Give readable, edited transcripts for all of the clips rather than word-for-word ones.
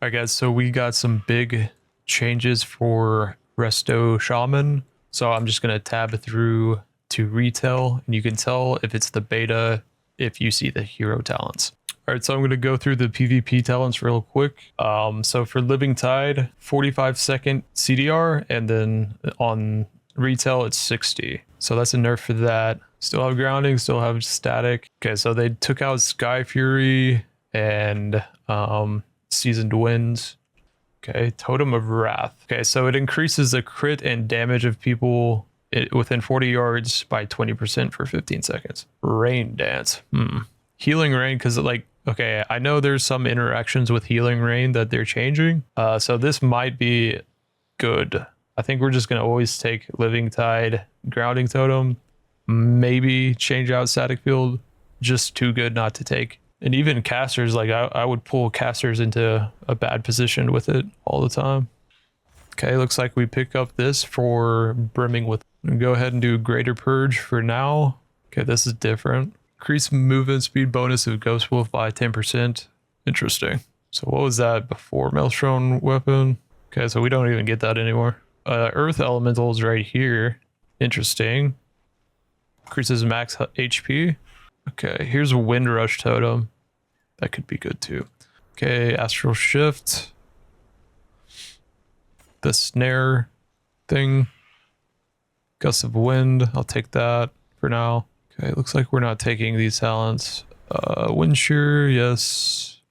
I guess so. We got some big changes for Resto Shaman. So I'm just going to tab through to retail, and you can tell if it's the beta if you see the hero talents. All right, so I'm going to go through the PvP talents real quick. So for Living Tide, 45-second CDR, and then on retail, it's 60. So that's a nerf for that. Still have grounding, still have static. Okay, so they took out Sky Fury and Seasoned Winds. Okay, Totem of Wrath. Okay, so it increases the crit and damage of people within 40 yards by 20% for 15 seconds. Rain Dance. Healing Rain, because like, okay, I know there's some interactions with Healing Rain that they're changing. So this might be good. I think we're just going to always take Living Tide, Grounding Totem, maybe change out Static Field. Just too good not to take. And even casters, like I would pull casters into a bad position with it all the time. Okay, looks like we pick up this for Brimming with. Go ahead and do Greater Purge for now. Okay, this is different. Increase movement speed bonus of Ghost Wolf by 10%. Interesting. So what was that before Maelstrom Weapon? Okay, so we don't even get that anymore. Earth Elementals right here. Interesting. Increases max HP. Okay, here's a Wind Rush Totem. That could be good too. Okay, Astral Shift. The Snare thing. Gust of Wind. I'll take that for now. Okay, looks like we're not taking these talents. Wind Shear, yes.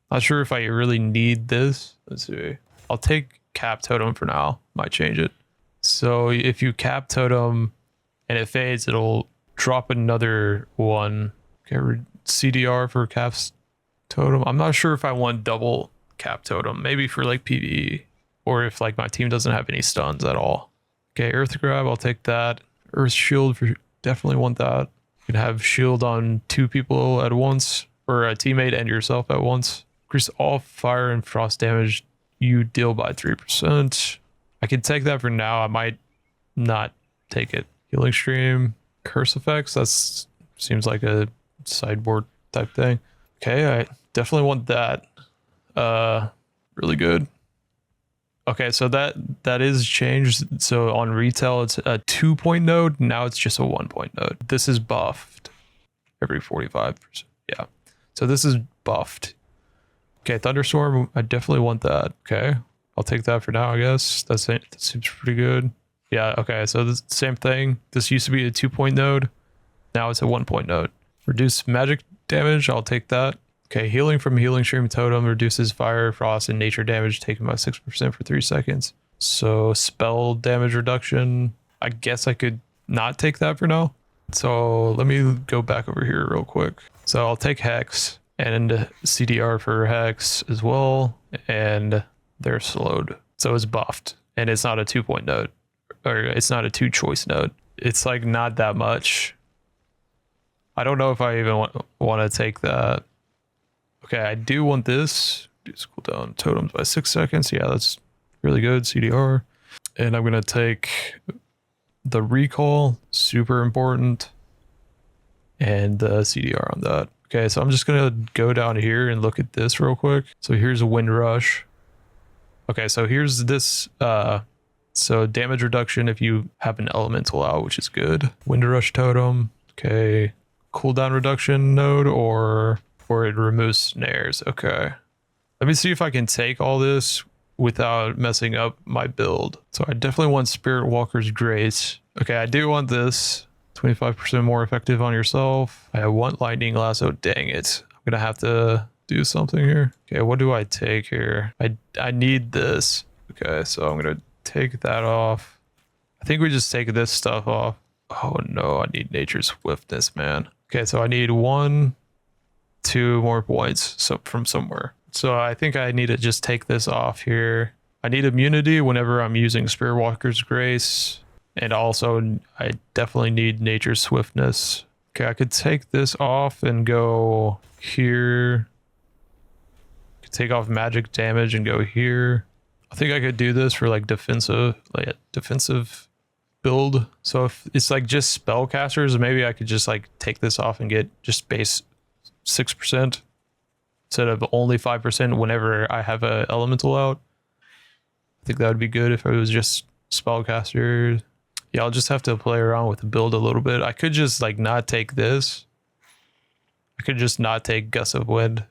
Not sure if I really need this. Let's see. I'll take Cap Totem for now. Might change it. So if you Cap Totem and it fades, it'll drop another one. Okay, CDR for Cap's Totem. I'm not sure if I want double Cap Totem. Maybe for like PvE, or if like my team doesn't have any stuns at all. Okay, Earth Grab, I'll take that. Earth Shield, for definitely want that. You can have shield on 2 people at once, or a teammate and yourself at once. Increase all fire and frost damage you deal by 3%. I can take that for now. I might not take it. Healing Stream. Curse effects, that seems like a sideboard type thing. Okay, I definitely want that. Really good. Okay, so that is changed. So on retail it's a 2-point node, now it's just a 1-point node. This is buffed every 45%. Yeah, so this is buffed. Okay, Thunderstorm, I definitely want that. Okay, I'll take that for now, I guess. That seems pretty good. Yeah, okay, so the same thing. This used to be a 2-point node. Now it's a 1-point node. Reduce magic damage, I'll take that. Okay, healing from Healing Stream Totem reduces fire, frost, and nature damage taken by 6% for 3 seconds. So spell damage reduction, I guess I could not take that for now. So let me go back over here real quick. So I'll take Hex and CDR for Hex as well. And they're slowed. So it's buffed. And it's not a 2-point node. Or it's not a 2-choice node. It's like not that much. I don't know if I even want to take that. Okay, I do want this. Reduce cooldown totems by 6 seconds. Yeah, that's really good. CDR. And I'm going to take the recall. Super important. And the CDR on that. Okay, so I'm just going to go down here and look at this real quick. So here's a Wind Rush. Okay, so here's this. So damage reduction if you have an elemental out, which is good. Wind Rush Totem. Okay. Cooldown reduction node, or it removes snares. Okay. Let me see if I can take all this without messing up my build. So I definitely want Spirit Walker's Grace. Okay, I do want this. 25% more effective on yourself. I want Lightning Lasso. Dang it. I'm gonna have to do something here. Okay, what do I take here? I need this. Okay, so I'm gonna take that off. I think we just take this stuff off. Oh no, I need Nature's Swiftness, man. Okay, so I need 1, 2 more points from somewhere. So I think I need to just take this off here. I need immunity whenever I'm using Spirit Walker's Grace. And also, I definitely need Nature's Swiftness. Okay, I could take this off and go here. Could take off magic damage and go here. I think I could do this for like defensive build. So if it's like just spellcasters, maybe I could just like take this off and get just base 6%. instead of only 5% whenever I have a elemental out. I think that would be good if it was just spellcaster. Yeah, I'll just have to play around with the build a little bit. I could just like not take this. I could just not take Gust of Wind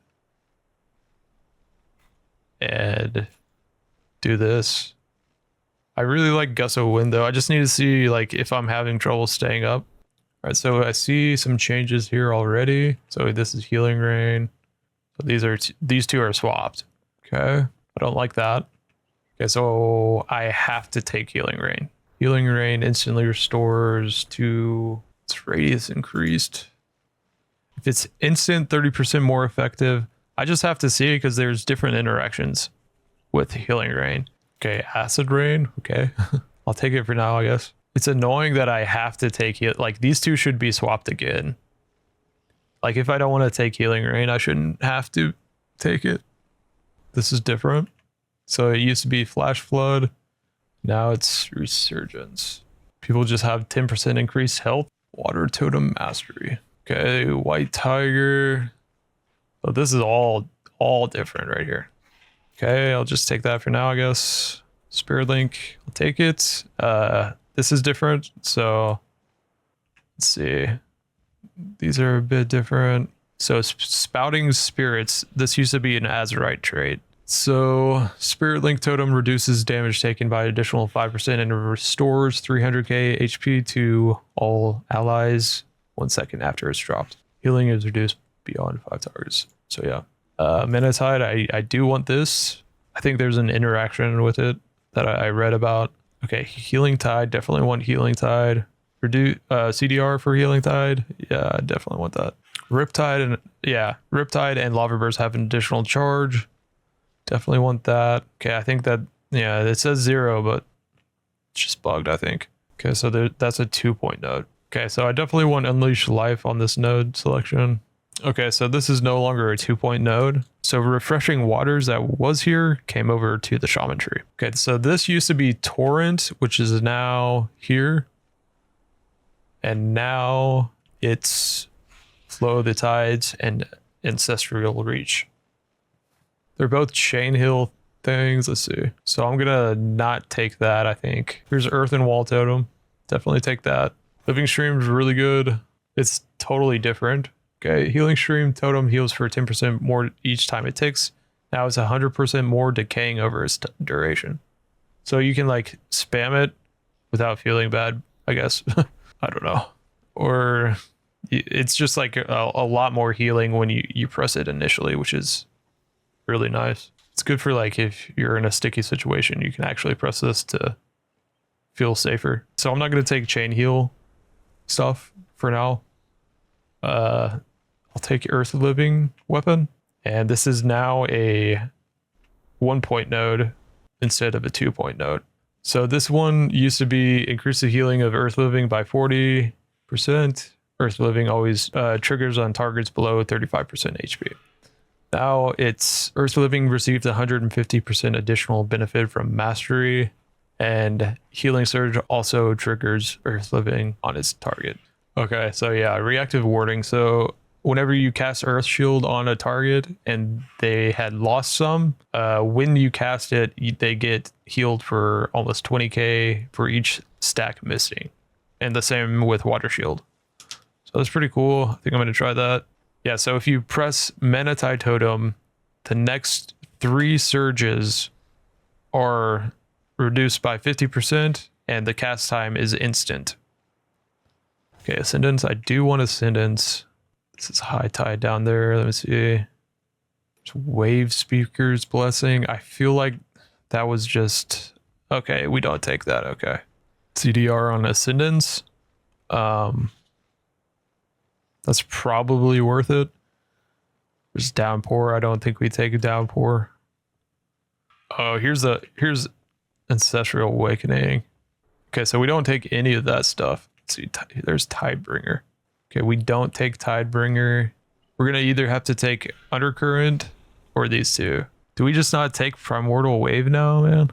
and do this. I really like Gust of Wind though. I just need to see like if I'm having trouble staying up. All right, so I see some changes here already. So this is Healing Rain. So these two are swapped. Okay, I don't like that. Okay, so I have to take Healing Rain. Healing Rain instantly restores to its radius increased. If it's instant, 30% more effective. I just have to see because there's different interactions with Healing Rain. Okay, Acid Rain. Okay, I'll take it for now, I guess. It's annoying that I have to take it. Like these two should be swapped again. Like if I don't want to take Healing Rain, I shouldn't have to take it. This is different. So it used to be Flash Flood. Now it's Resurgence. People just have 10% increased health. Water Totem Mastery. Okay, White Tiger. So this is all different right here. Okay, I'll just take that for now, I guess. Spirit Link, I'll take it. This is different, so let's see. These are a bit different. So Spouting Spirits, this used to be an Azurite trait. So Spirit Link Totem reduces damage taken by additional 5% and restores 300k HP to all allies 1 second after it's dropped. Healing is reduced beyond 5 targets. So yeah. Menatide, I do want this. I think there's an interaction with it that I read about. Okay, Healing Tide, definitely want Healing Tide. Reduce CDR for Healing Tide. Yeah, I definitely want that. Riptide and Lava Burst have an additional charge. Definitely want that. Okay, I think that, yeah, it says 0, but it's just bugged, I think. Okay, so that's a 2-point node. Okay, so I definitely want Unleash Life on this node selection. Okay, so this is no longer a 2-point node. So Refreshing Waters that was here came over to the Shaman tree. Okay, so this used to be Torrent, which is now here. And now it's Flow the Tides and Ancestral Reach. They're both Chain Hill things. Let's see. So I'm gonna not take that, I think. Here's Earth and Wall Totem. Definitely take that. Living Stream is really good. It's totally different. Okay, Healing Stream Totem heals for 10% more each time it ticks. Now it's 100% more decaying over its duration. So you can like spam it without feeling bad, I guess. I don't know. Or it's just like a lot more healing when you press it initially, which is really nice. It's good for like if you're in a sticky situation, you can actually press this to feel safer. So I'm not going to take Chain Heal stuff for now. I'll take Earth Living Weapon. And this is now a 1-point node instead of a 2-point node. So this one used to be increase the healing of Earth Living by 40%. Earth Living always triggers on targets below 35% HP. Now it's Earth Living received 150% additional benefit from Mastery, and Healing Surge also triggers Earth Living on its target. Okay, so yeah, reactive warding. So whenever you cast Earth Shield on a target and they had lost some, when you cast it, they get healed for almost 20k for each stack missing. And the same with Water Shield. So that's pretty cool. I think I'm going to try that. Yeah, so if you press Menatide Totem, the next 3 surges are reduced by 50% and the cast time is instant. Okay, Ascendance. I do want Ascendance. This is High Tide down there. Let me see. There's Wave Speaker's Blessing. I feel like that was just... Okay, we don't take that. Okay. CDR on Ascendance. That's probably worth it. There's Downpour. I don't think we take a Downpour. Oh, here's Ancestral Awakening. Okay, so we don't take any of that stuff. Let's see, there's Tidebringer. Okay, we don't take Tidebringer. We're gonna either have to take Undercurrent or these two. Do we just not take Primordial Wave now, man?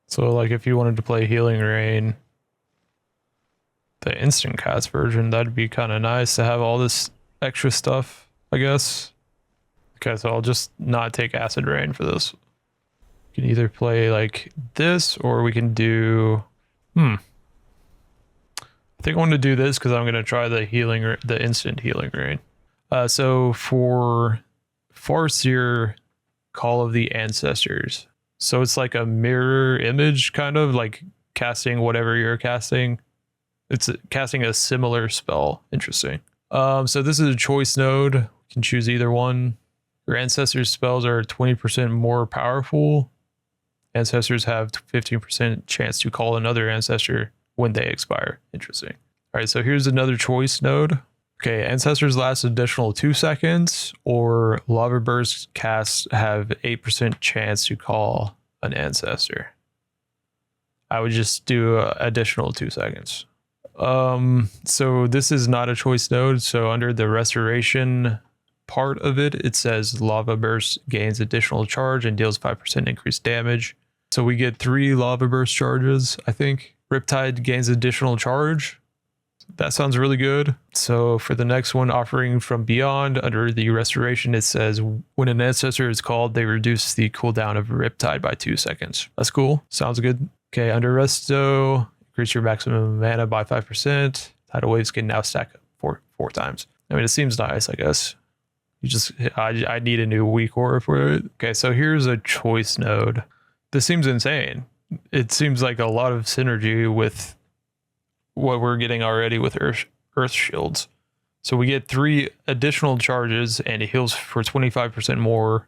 So like if you wanted to play Healing Rain, the instant cast version, that'd be kind of nice to have all this extra stuff, I guess. Okay, so I'll just not take Acid Rain for this. We can either play like this, or we can do... I think I want to do this because I'm going to try the instant healing rain. So for Farseer, Call of the Ancestors. So it's like a mirror image, kind of like casting whatever you're casting. It's casting a similar spell. Interesting. So this is a choice node. You can choose either one. Your ancestors' spells are 20% more powerful. Ancestors have 15% chance to call another ancestor when they expire. Interesting. All right, so here's another choice node. Okay, ancestors last additional 2 seconds, or lava burst casts have 8% chance to call an ancestor. I would just do additional 2 seconds. So this is not a choice node. So under the restoration part of it, it says lava burst gains additional charge and deals 5% increased damage. So we get 3 lava burst charges, I think. Riptide gains additional charge. That sounds really good. So for the next one, Offering from Beyond, under the restoration, it says when an ancestor is called, they reduce the cooldown of Riptide by 2 seconds. That's cool. Sounds good. Okay, under Resto, increase your maximum mana by 5%. Tidal waves can now stack up four times. I mean, it seems nice, I guess. I need a new weak aura for it. Okay, so here's a choice node. This seems insane. It seems like a lot of synergy with what we're getting already with Earth Shields. So we get 3 additional charges and it heals for 25% more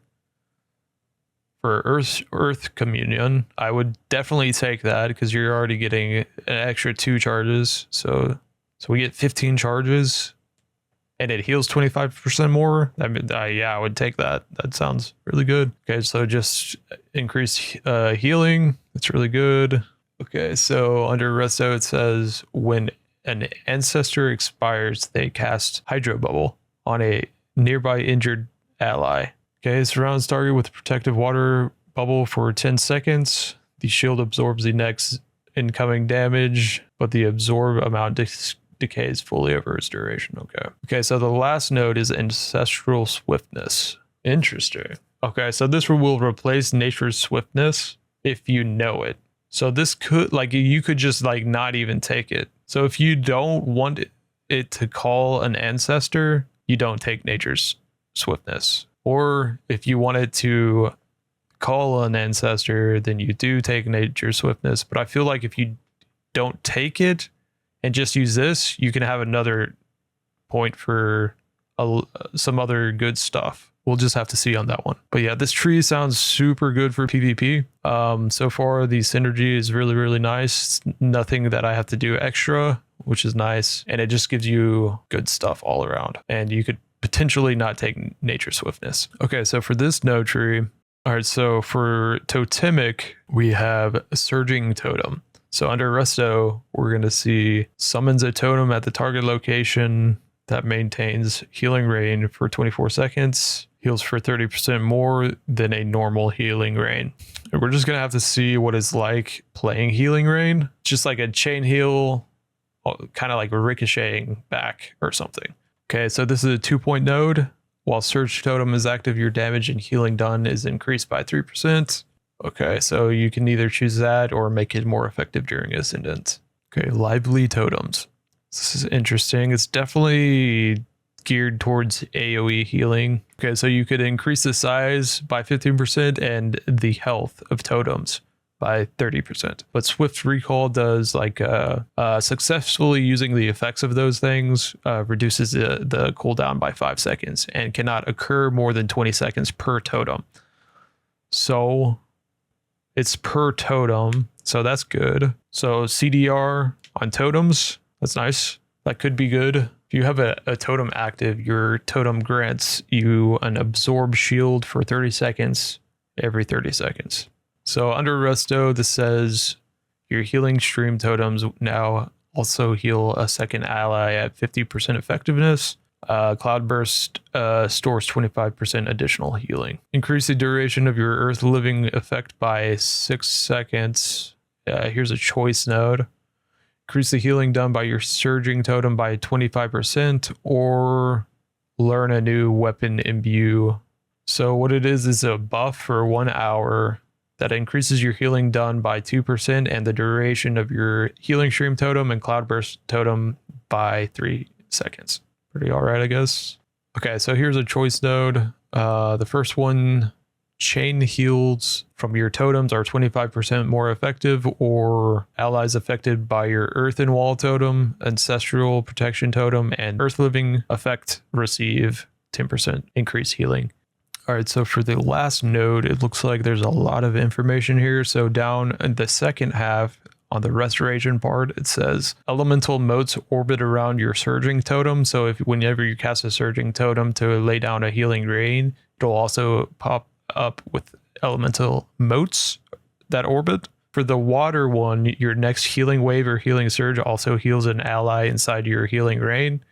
for Earth Communion. I would definitely take that because you're already getting an extra 2 charges. So we get 15 charges and it heals 25% more. I mean, yeah, I would take that. That sounds really good. Okay, so just increase healing. That's really good. Okay, so under Resto, it says when an ancestor expires, they cast Hydro Bubble on a nearby injured ally. Okay, surrounds target with a protective water bubble for 10 seconds. The shield absorbs the next incoming damage, but the absorb amount decays fully over its duration. Okay, so the last node is Ancestral Swiftness. Interesting. Okay, so this will replace Nature's Swiftness if you know it. So this could, like, you could just like not even take it. So if you don't want it to call an ancestor, you don't take Nature's Swiftness. Or if you want it to call an ancestor, then you do take Nature's Swiftness. But I feel like if you don't take it and just use this, you can have another point for some other good stuff. We'll just have to see on that one. But yeah, this tree sounds super good for PvP. So far, the synergy is really, really nice. Nothing that I have to do extra, which is nice. And it just gives you good stuff all around. And you could potentially not take Nature Swiftness. Okay, so for this node tree, all right, so for Totemic, we have a Surging Totem. So under Resto, we're going to see summons a totem at the target location that maintains healing rain for 24 seconds. Heals for 30% more than a normal healing rain. And we're just going to have to see what it's like playing healing rain. Just like a chain heal, kind of like ricocheting back or something. Okay, so this is a 2-point node. While Surge Totem is active, your damage and healing done is increased by 3%. Okay, so you can either choose that or make it more effective during Ascendant. Okay, Lively Totems. This is interesting. It's definitely geared towards AoE healing. Okay, so you could increase the size by 15% and the health of totems by 30%. But Swift Recall does like successfully using the effects of those things reduces the cooldown by 5 seconds and cannot occur more than 20 seconds per totem. So it's per totem, so that's good. So CDR on totems, that's nice. That could be good. If you have a totem active, your totem grants you an absorb shield for 30 seconds every 30 seconds. So under Resto, this says your healing stream totems now also heal a second ally at 50% effectiveness. Cloudburst stores 25% additional healing. Increase the duration of your Earth Living effect by 6 seconds. Here's a choice node. Increase the healing done by your Surging Totem by 25%, or learn a new weapon imbue So what it is a buff for 1 hour that increases your healing done by 2% and the duration of your healing stream totem and cloudburst totem by 3 seconds. Pretty all right, I guess. Okay, so here's a choice node. The first one, chain heals from your totems are 25% more effective, or allies affected by your earthen wall totem, ancestral protection totem, and earth living effect receive 10% increased healing. All right, so for the last node, it looks like there's a lot of information here. So down in the second half on the restoration part, it says elemental motes orbit around your surging totem. So if whenever you cast a surging totem to lay down a healing rain, it'll also pop up with elemental motes that orbit. For the water one, your next healing wave or healing surge also heals an ally inside your healing rain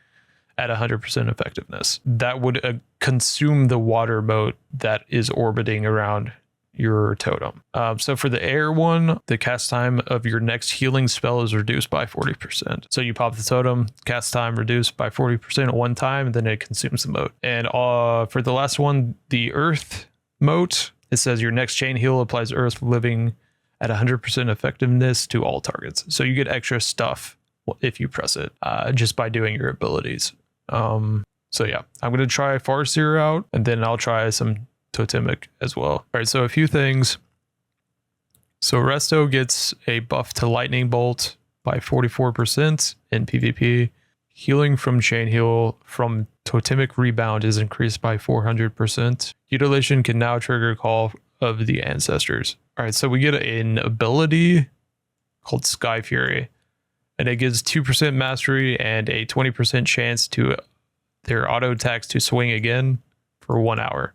at 100% effectiveness. That would consume the water mote that is orbiting around your totem. So for the air one, the cast time of your next healing spell is reduced by 40%. So you pop the totem, cast time reduced by 40% at one time, and then it consumes the mote. And for the last one, the earth mote, it says your next chain heal applies earth living at 100% effectiveness to all targets. So you get extra stuff if you press it just by doing your abilities. So yeah, I'm going to try Farseer out, and then I'll try some Totemic as well. All right, so a few things. So Resto gets a buff to Lightning Bolt by 44% in PvP. Healing from Chain Heal from Totemic Rebound is increased by 400%. Mutilation can now trigger Call of the Ancestors. All right, so we get an ability called Sky Fury, and it gives 2% mastery and a 20% chance to their auto attacks to swing again for 1 hour.